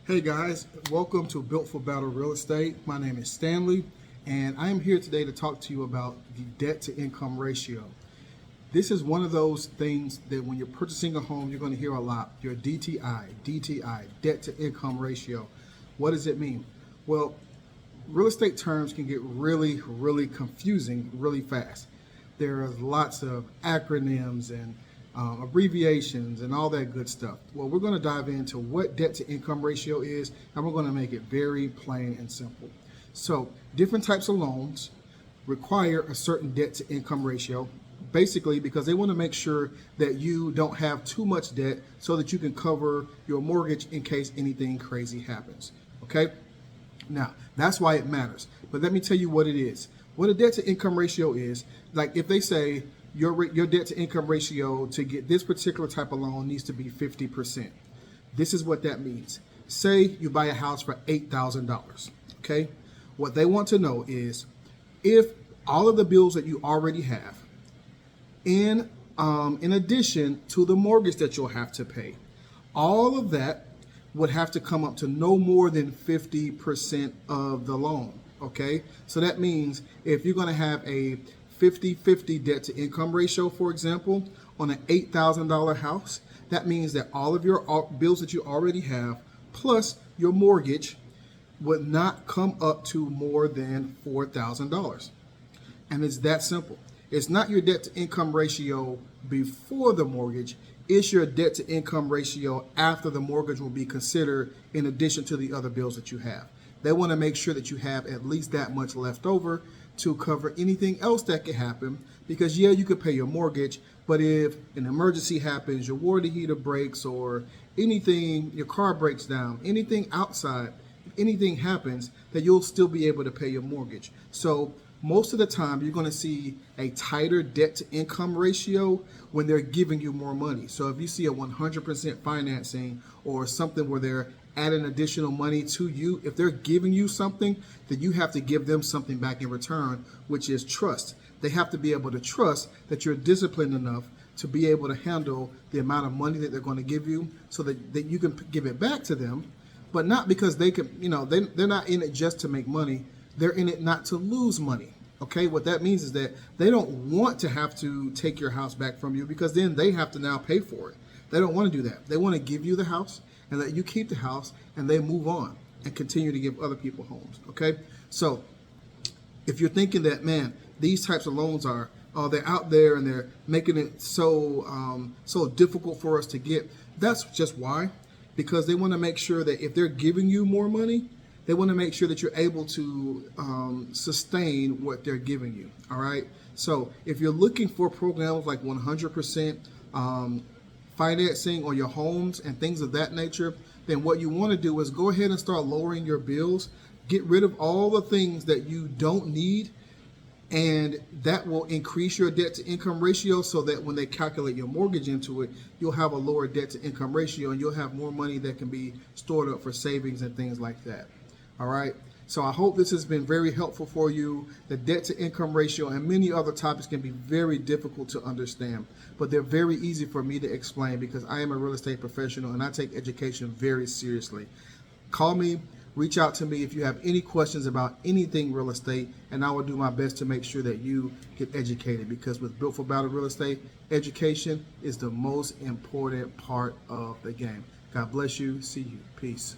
Hey guys, welcome to Built for Battle Real Estate. My name is Stanley, and I am here today to talk to you about the debt to income ratio. This is one of those things that when you're purchasing a home, you're going to hear a lot. Your DTI, debt to income ratio. What does it mean? Well, real estate terms can get really confusing really fast. There are lots of acronyms and abbreviations and all that good stuff. Well, we're going to dive into what debt to income ratio is, and we're going to make it very plain and simple. So different types of loans require a certain debt to income ratio, basically because they want to make sure that you don't have too much debt so that you can cover your mortgage in case anything crazy happens. Okay? Now, that's why it matters. But let me tell you what it is. What a debt to income ratio is, like if they say your debt to income ratio to get this particular type of loan needs to be 50%. This is what that means. Say you buy a house for $8,000, okay? What they want to know is if all of the bills that you already have, in addition to the mortgage that you'll have to pay, all of that would have to come up to no more than 50% of the loan, okay? So that means if you're gonna have a 50-50 debt to income ratio, for example, on an $8,000 house, that means that all of your bills that you already have plus your mortgage would not come up to more than $4,000. And it's that simple. It's not your debt to income ratio before the mortgage, it's your debt to income ratio after the mortgage will be considered in addition to the other bills that you have. They want to make sure that you have at least that much left over to cover anything else that could happen, because yeah, you could pay your mortgage, but if an emergency happens, your water heater breaks or anything, your car breaks down, anything outside, if anything happens, that you'll still be able to pay your mortgage. So most of the time you're going to see a tighter debt to income ratio when they're giving you more money. So if you see a 100% financing or something where they're adding additional money to you, if they're giving you something, then you have to give them something back in return, which is trust. They have to be able to trust that you're disciplined enough to be able to handle the amount of money that they're going to give you so that you can give it back to them, but not because they can, they're not in it just to make money. They're in it not to lose money. Okay, what that means is that they don't want to have to take your house back from you, because then they have to now pay for it. They don't want to do that. They want to give you the house and let you keep the house, and they move on and continue to give other people homes. Okay, so if you're thinking that, man, these types of loans are they're out there and they're making it so difficult for us to get, that's just why. Because they want to make sure that if they're giving you more money, they want to make sure that you're able to sustain what they're giving you. All right. So if you're looking for programs like 100% financing on your homes and things of that nature, then what you want to do is go ahead and start lowering your bills. Get rid of all the things that you don't need, and that will increase your debt to income ratio so that when they calculate your mortgage into it, you'll have a lower debt to income ratio and you'll have more money that can be stored up for savings and things like that. All right. So I hope this has been very helpful for you. The debt to income ratio and many other topics can be very difficult to understand, but they're very easy for me to explain because I am a real estate professional and I take education very seriously. Call me, reach out to me if you have any questions about anything real estate, and I will do my best to make sure that you get educated, because with Built for Battle Real Estate, education is the most important part of the game. God bless you. See you. Peace.